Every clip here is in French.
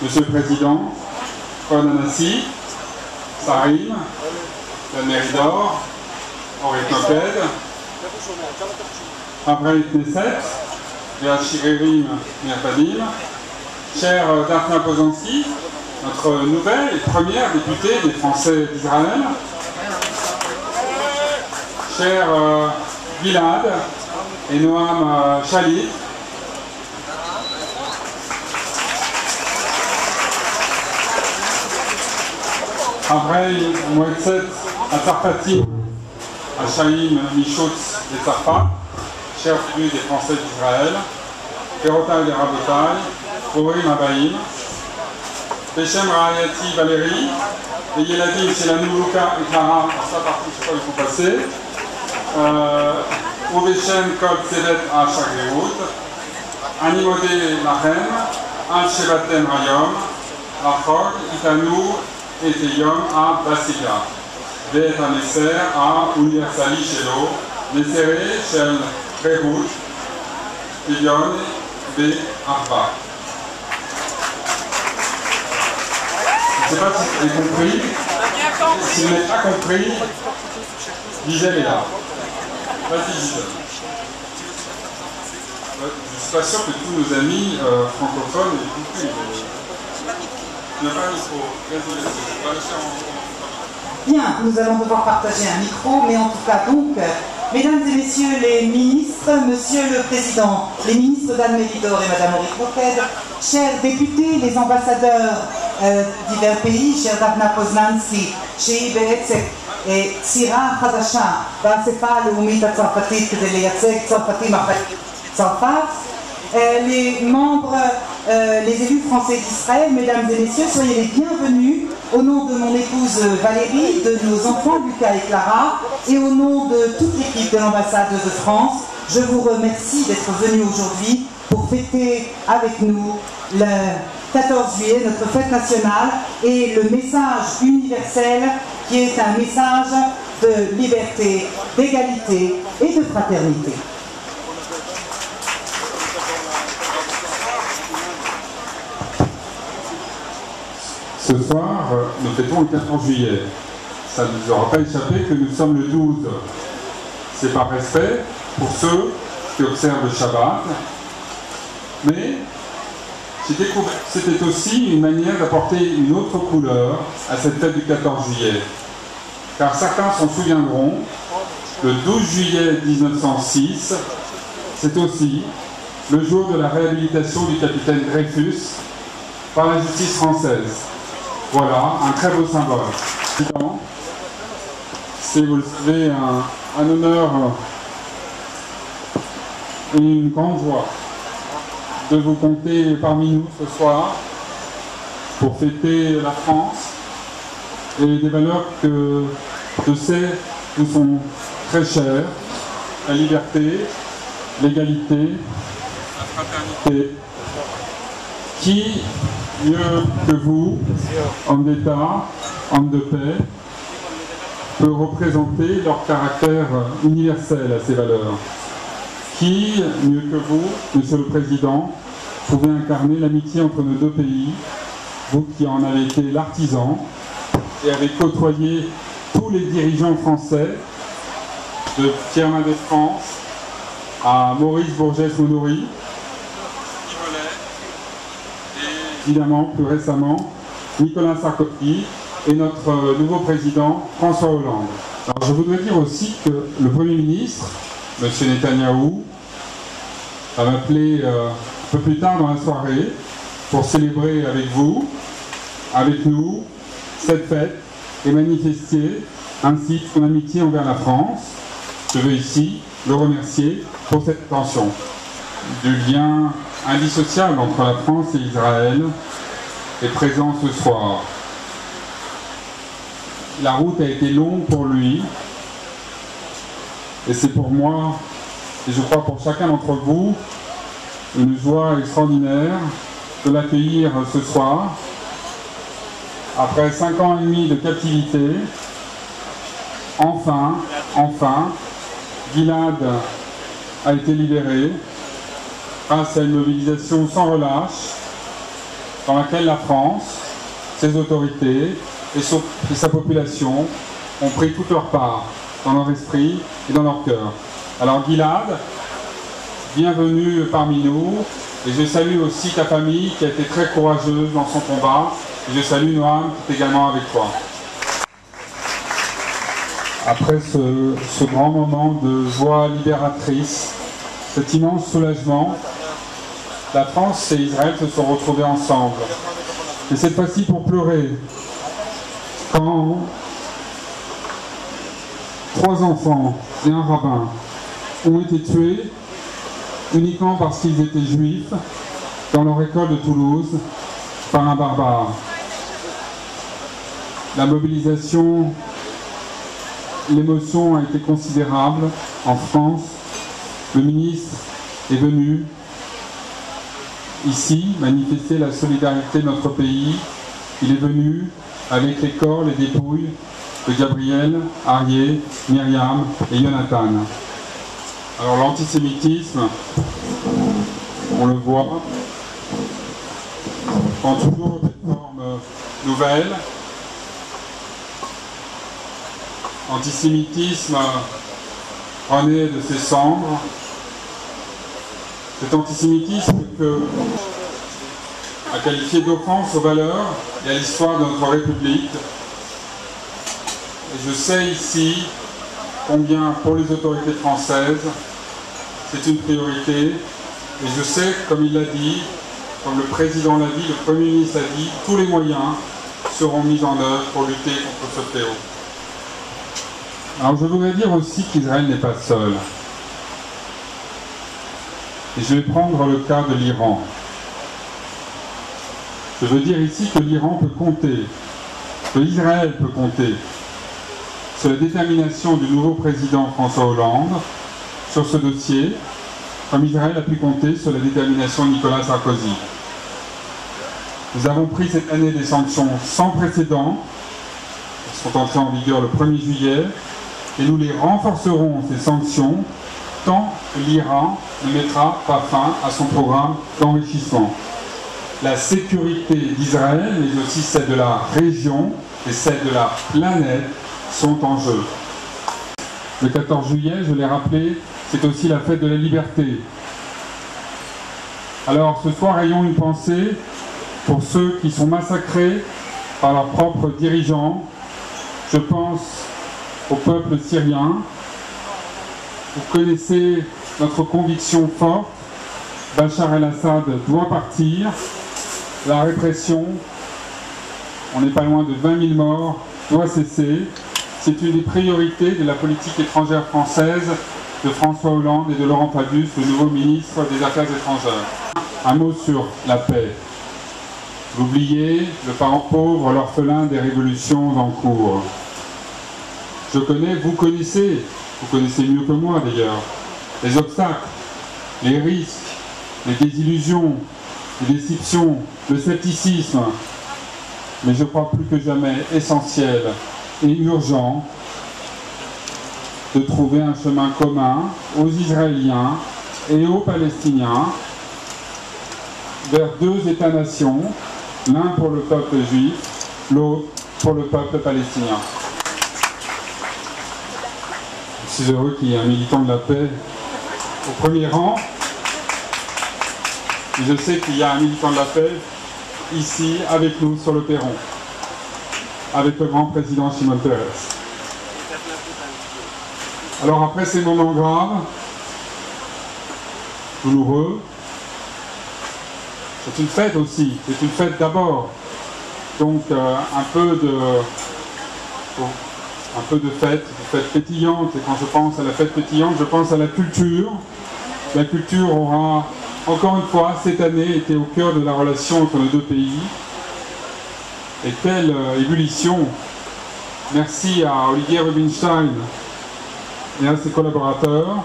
Monsieur le Président, Juan Anassi, Sarim, la mairie d'Or, Henri Toked, Abraït Knesset, Léa Chiririm Mirpadim, cher Daphna Pozanski, notre nouvelle et première députée des Français d'Israël, cher Gilad et Noam Shalit, Abraï Moetset Atarpati, Achaïm Michoutz et Tarpa, chers tribus des Français d'Israël, Perotai des Rabotai, Orim Abaïm, Peshem Rahayati Valérie, et Yeladim Shelanou Luka et Clara, ça par contre, je sais pas où ils sont passés, Oveshem Kol Tzevet à Chagreout, Animodé Lachem, Al Shevatem Rayom, Rachog, Itanou, et Yom à Basiga, Vet Anesser à Universali Shelo, Nesere Shel Rehut, Yon Ve Arba. Je ne sais pas si vous avez compris. Si vous n'avez pas compris, Gisèle est là. Vas-y Gisèle. Je ne suis pas sûr que tous nos amis francophones aient compris. Bien, nous allons devoir partager un micro, mais en tout cas donc, mesdames et messieurs les ministres, monsieur le président, les ministres d'Anne Melidor et madame Henri Toked, chers députés, les ambassadeurs divers pays, chers Daphna Pozanski, שהיא בעצם צעירה חדשה באספה הלאומית הצרפתית כדי לייצג צרפתים אחרי צרפת, les membres, les élus français d'Israël, mesdames et messieurs, soyez les bienvenus au nom de mon épouse Valérie, de nos enfants Lucas et Clara, et au nom de toute l'équipe de l'ambassade de France. Je vous remercie d'être venus aujourd'hui pour fêter avec nous le 14 juillet, notre fête nationale, et le message universel qui est un message de liberté, d'égalité et de fraternité. Ce soir, nous fêtons le 14 juillet. Ça ne nous aura pas échappé que nous sommes le 12. C'est par respect pour ceux qui observent le Shabbat. Mais j'ai découvert que c'était aussi une manière d'apporter une autre couleur à cette fête du 14 juillet. Car certains s'en souviendront, le 12 juillet 1906, c'est aussi le jour de la réhabilitation du capitaine Dreyfus par la justice française. Voilà, un très beau symbole. C'est, vous le savez, un honneur et une grande joie de vous compter parmi nous ce soir pour fêter la France et des valeurs que je sais nous sont très chères, la liberté, l'égalité, la fraternité, qui, mieux que vous, homme d'État, homme de paix, peut représenter leur caractère universel à ces valeurs. Qui, mieux que vous, Monsieur le Président, pouvez incarner l'amitié entre nos deux pays, vous qui en avez été l'artisan et avez côtoyé tous les dirigeants français, de Pierre Mendès France à Maurice Bourgès-Monory, évidemment, plus récemment, Nicolas Sarkozy et notre nouveau président, François Hollande. Alors, je voudrais dire aussi que le Premier ministre, M. Netanyahou, va m'appeler un peu plus tard dans la soirée pour célébrer avec vous, avec nous, cette fête et manifester ainsi son amitié envers la France. Je veux ici le remercier pour cette attention. Du lien indissociable entre la France et Israël est présent ce soir. La route a été longue pour lui et c'est pour moi, et je crois pour chacun d'entre vous, une joie extraordinaire de l'accueillir ce soir. Après 5 ans et demi de captivité, enfin, Gilad a été libéré grâce à une mobilisation sans relâche dans laquelle la France, ses autorités et sa population ont pris toute leur part dans leur esprit et dans leur cœur. Alors Gilad, bienvenue parmi nous, et je salue aussi ta famille qui a été très courageuse dans son combat, et je salue Noam qui est également avec toi. Après ce grand moment de joie libératrice, cet immense soulagement, la France et Israël se sont retrouvés ensemble. Et cette fois-ci pour pleurer, quand 3 enfants et un rabbin ont été tués uniquement parce qu'ils étaient juifs dans leur école de Toulouse par un barbare. La mobilisation, l'émotion a été considérable en France. Le ministre est venu ici manifester la solidarité de notre pays. Il est venu avec les corps, les dépouilles de Gabriel, Arié, Myriam et Jonathan. Alors l'antisémitisme, on le voit, prend toujours des formes nouvelles. L'antisémitisme renaît de ses cendres. Cet antisémitisme a qualifié d'offense aux valeurs et à l'histoire de notre République. Et je sais ici combien pour les autorités françaises c'est une priorité. Et je sais, comme il l'a dit, comme le président l'a dit, le Premier ministre l'a dit, tous les moyens seront mis en œuvre pour lutter contre ce fléau. Alors je voudrais dire aussi qu'Israël n'est pas seul. Et je vais prendre le cas de l'Iran. Je veux dire ici que l'Iran peut compter, que Israël peut compter sur la détermination du nouveau président François Hollande sur ce dossier, comme Israël a pu compter sur la détermination de Nicolas Sarkozy. Nous avons pris cette année des sanctions sans précédent, qui sont entrées en vigueur le 1er juillet, et nous les renforcerons, ces sanctions, tant que l'Iran ne mettra pas fin à son programme d'enrichissement. La sécurité d'Israël, mais aussi celle de la région et celle de la planète sont en jeu. Le 14 juillet, je l'ai rappelé, c'est aussi la fête de la liberté. Alors ce soir, ayons une pensée pour ceux qui sont massacrés par leurs propres dirigeants. Je pense au peuple syrien. Vous connaissez notre conviction forte. Bachar el-Assad doit partir. La répression, on n'est pas loin de 20 000 morts, doit cesser. C'est une des priorités de la politique étrangère française de François Hollande et de Laurent Fabius, le nouveau ministre des Affaires étrangères. Un mot sur la paix. L'oublié, le parent pauvre, l'orphelin des révolutions en cours. Je connais, vous connaissez mieux que moi d'ailleurs, les obstacles, les risques, les désillusions, les déceptions, le scepticisme, mais je crois plus que jamais essentiel et urgent de trouver un chemin commun aux Israéliens et aux Palestiniens vers 2 États-nations, l'un pour le peuple juif, l'autre pour le peuple palestinien. Je suis heureux qu'il y ait un militant de la paix au premier rang. Et je sais qu'il y a un militant de la paix ici avec nous sur le perron, avec le grand président Shimon Peres. Alors après ces moments graves, douloureux, c'est une fête aussi, c'est une fête d'abord. Donc un peu de fête pétillante. Et quand je pense à la fête pétillante, je pense à la culture. La culture aura encore une fois cette année été au cœur de la relation entre nos 2 pays. Et quelle ébullition! Merci à Olivier Rubinstein et à ses collaborateurs.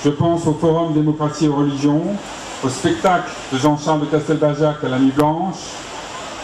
Je pense au Forum Démocratie et Religion, au spectacle de Jean-Charles de Castelbajac à la Nuit Blanche,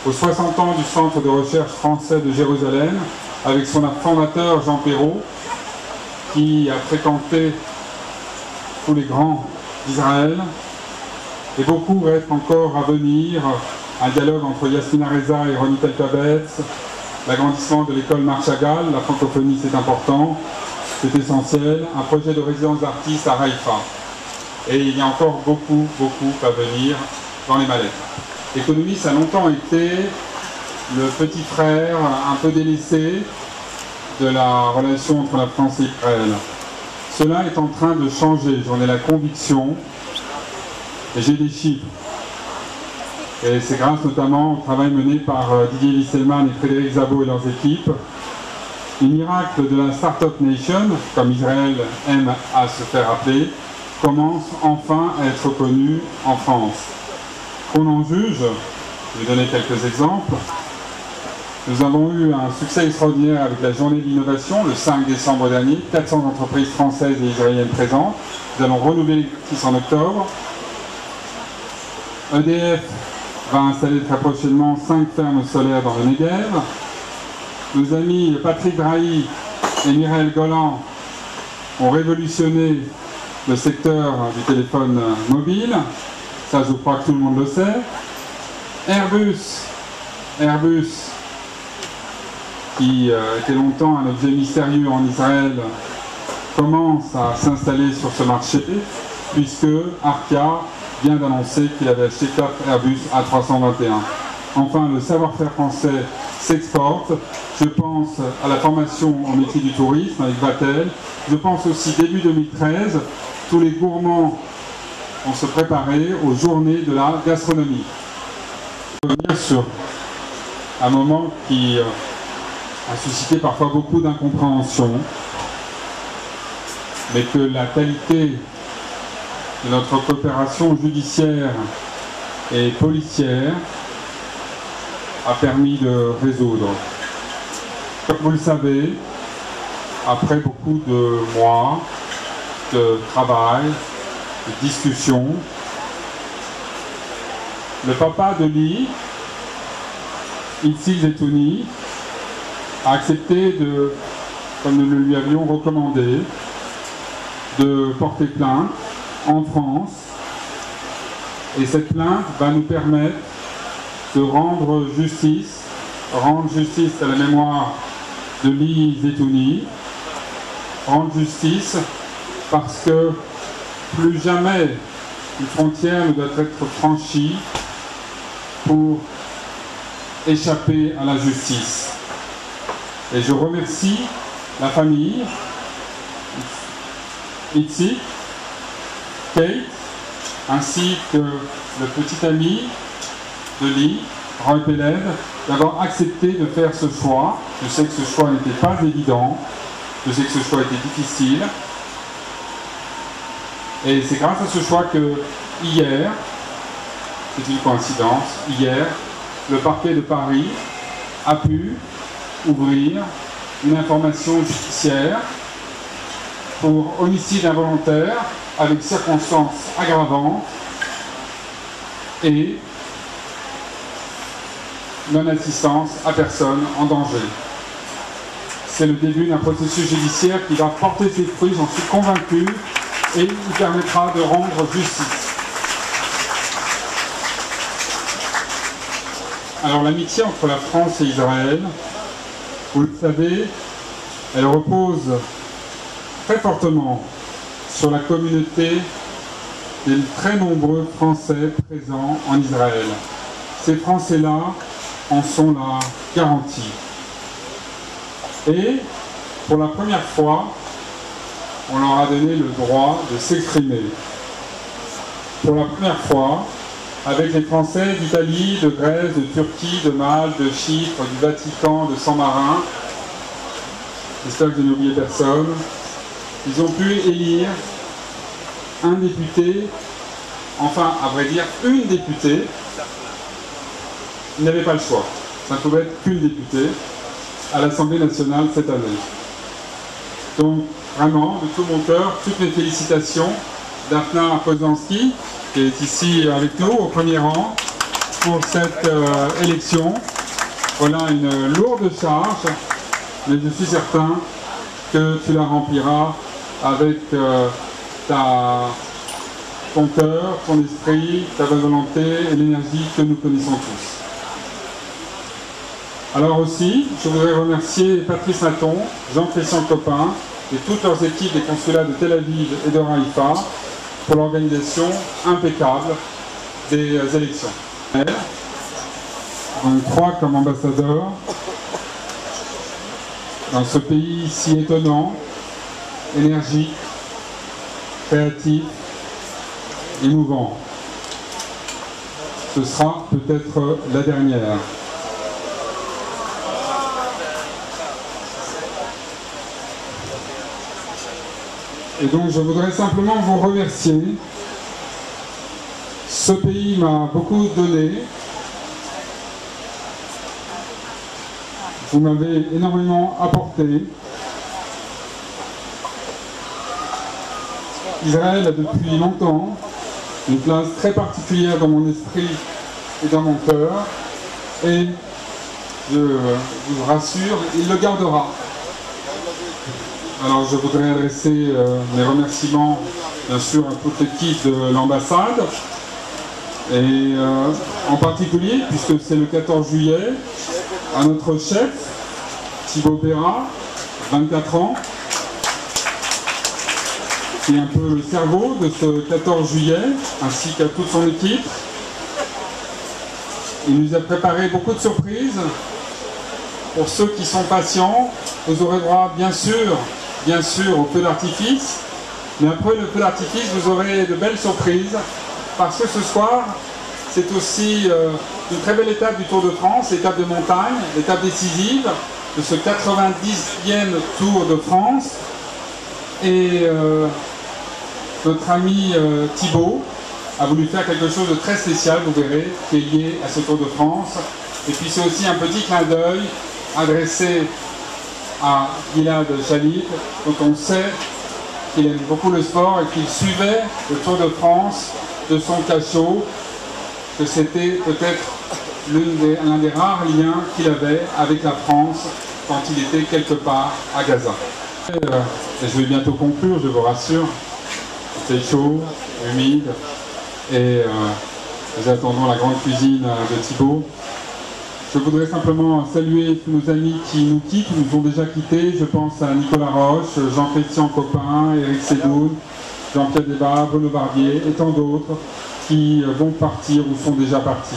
aux 60 ans du Centre de recherche français de Jérusalem, avec son fondateur Jean Perrault, qui a fréquenté tous les grands d'Israël. Et beaucoup reste encore à venir un dialogue entre Yasmina Reza et Ronit El-Kabetz, l'agrandissement de l'école Marc Chagall, la francophonie c'est important, c'est essentiel, un projet de résidence d'artistes à Haïfa. Et il y a encore beaucoup à venir dans les mallettes. L'économie, ça a longtemps été le petit frère un peu délaissé de la relation entre la France et Israël. Cela est en train de changer, j'en ai la conviction, et j'ai des chiffres. Et c'est grâce notamment au travail mené par Didier Lisselman et Frédéric Zabot et leurs équipes. Les miracles de la Startup Nation, comme Israël aime à se faire appeler, commencent enfin à être connus en France. Qu'on en juge, je vais donner quelques exemples. Nous avons eu un succès extraordinaire avec la journée de l'innovation le 5 décembre dernier, 400 entreprises françaises et israéliennes présentes. Nous allons renouveler l'exercice en octobre. EDF va installer très prochainement 5 fermes solaires dans le Negev. Nos amis Patrick Drahi et Mireille Golan ont révolutionné le secteur du téléphone mobile. Ça, je crois que tout le monde le sait. Airbus, qui était longtemps un objet mystérieux en Israël, commence à s'installer sur ce marché, puisque Arkia vient d'annoncer qu'il avait acheté 4 Airbus A321. Enfin, le savoir-faire français s'exporte. Je pense à la formation au métier du tourisme avec Vatel. Je pense aussi, début 2013, tous les gourmands vont se préparer aux journées de la gastronomie. Je veux revenir sur un moment qui a suscité parfois beaucoup d'incompréhension, mais que la qualité de notre coopération judiciaire et policière a permis de résoudre. Comme vous le savez, après beaucoup de mois de travail, de discussion, le papa de Lee, Itzik Zetouni, a accepté de, comme nous le lui avions recommandé, de porter plainte en France. Et cette plainte va nous permettre de rendre justice à la mémoire de Lee Zetouni, rendre justice parce que plus jamais une frontière ne doit être franchie pour échapper à la justice. Et je remercie la famille, Itzik, Kate, ainsi que le petit ami de Lee, Roy Peled, d'avoir accepté de faire ce choix. Je sais que ce choix n'était pas évident, je sais que ce choix était difficile. Et c'est grâce à ce choix que hier, c'est une coïncidence, hier, le parquet de Paris a pu ouvrir une information judiciaire pour homicide involontaire avec circonstances aggravantes et non-assistance à personne en danger. C'est le début d'un processus judiciaire qui va porter ses fruits, j'en suis convaincu, et qui permettra de rendre justice. Alors l'amitié entre la France et Israël, vous le savez, elle repose très fortement sur la communauté des très nombreux Français présents en Israël. Ces Français-là en sont la garantie. Et pour la première fois, on leur a donné le droit de s'exprimer. Pour la première fois, avec les Français d'Italie, de Grèce, de Turquie, de Malte, de Chypre, du Vatican, de Saint-Marin, j'espère que je n'ai oublié personne, ils ont pu élire un député, enfin, à vrai dire, une députée. Ils n'avaient pas le choix. Ça ne pouvait être qu'une députée à l'Assemblée nationale cette année. Donc, vraiment, de tout mon cœur, toutes mes félicitations Daphna Poznanski, qui est ici avec nous, au premier rang, pour cette élection. Voilà une lourde charge, mais je suis certain que tu la rempliras avec ta ton cœur, ton esprit, ta bonne volonté et l'énergie que nous connaissons tous. Alors aussi, je voudrais remercier Patrice Hatton, Jean-Christian Copin et toutes leurs équipes des consulats de Tel Aviv et de Haïfa pour l'organisation impeccable des élections. On croit comme ambassadeur dans ce pays si étonnant, énergique, créatif, émouvant. Ce sera peut-être la dernière. Et donc je voudrais simplement vous remercier. Ce pays m'a beaucoup donné. Vous m'avez énormément apporté. Israël a depuis longtemps une place très particulière dans mon esprit et dans mon cœur. Et je vous rassure, il le gardera. Alors je voudrais adresser mes remerciements bien sûr à toute l'équipe de l'ambassade et en particulier, puisque c'est le 14 juillet, à notre chef Thibaut Perra, 24 ans, qui est un peu le cerveau de ce 14 juillet, ainsi qu'à toute son équipe. Il nous a préparé beaucoup de surprises. Pour ceux qui sont patients, vous aurez droit bien sûr au feu d'artifice, mais après le feu d'artifice, vous aurez de belles surprises, parce que ce soir, c'est aussi une très belle étape du Tour de France, l'étape de montagne, l'étape décisive de ce 90e Tour de France. Et notre ami Thibaut a voulu faire quelque chose de très spécial, vous verrez, qui est lié à ce Tour de France. Et puis c'est aussi un petit clin d'œil adressé à Gilad Shalit, dont on sait qu'il aime beaucoup le sport et qu'il suivait le Tour de France de son cachot, que c'était peut-être l'un des rares liens qu'il avait avec la France quand il était quelque part à Gaza. Et je vais bientôt conclure, je vous rassure. C'est chaud, humide, et nous attendons la grande cuisine de Thibaut. Je voudrais simplement saluer tous nos amis qui nous quittent, qui nous ont déjà quittés. Je pense à Nicolas Roche, Jean-Christian Copin, Éric Sédoun, Jean-Pierre Debat, Bruno Barbier et tant d'autres qui vont partir ou sont déjà partis.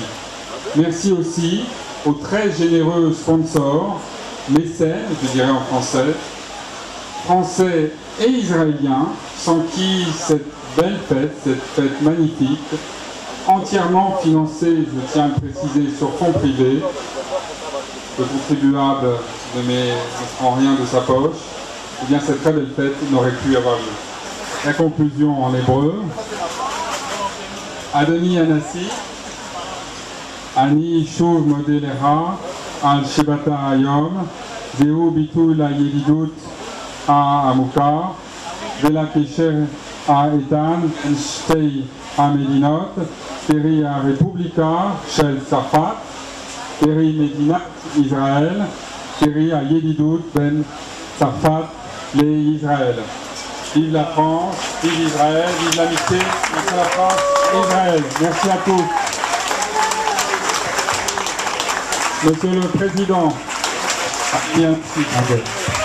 Merci aussi aux très généreux sponsors, mécènes, je dirais en français, français et israéliens, sans qui cette belle fête, cette fête magnifique, entièrement financée, je tiens à le préciser, sur fonds privés, le contribuable ne prend rien de sa poche, eh bien cette très belle fête n'aurait pu avoir lieu. La conclusion en hébreu. Adoni Anassi, Ani Shuv Modelecha, Al Shebata Hayom, Zeu Bitul HaYedidut HaAmuka, Vela Kesher HaEtan, Shtei HaMedinot, Peri HaRepublika, Shel Safat, Peri Medinat Israël, Peri HaYedidut Ben Safat Le Israël. Vive la France, vive Israël, vive l'amitié entre la France et Israël. Merci à tous. Monsieur le Président, merci.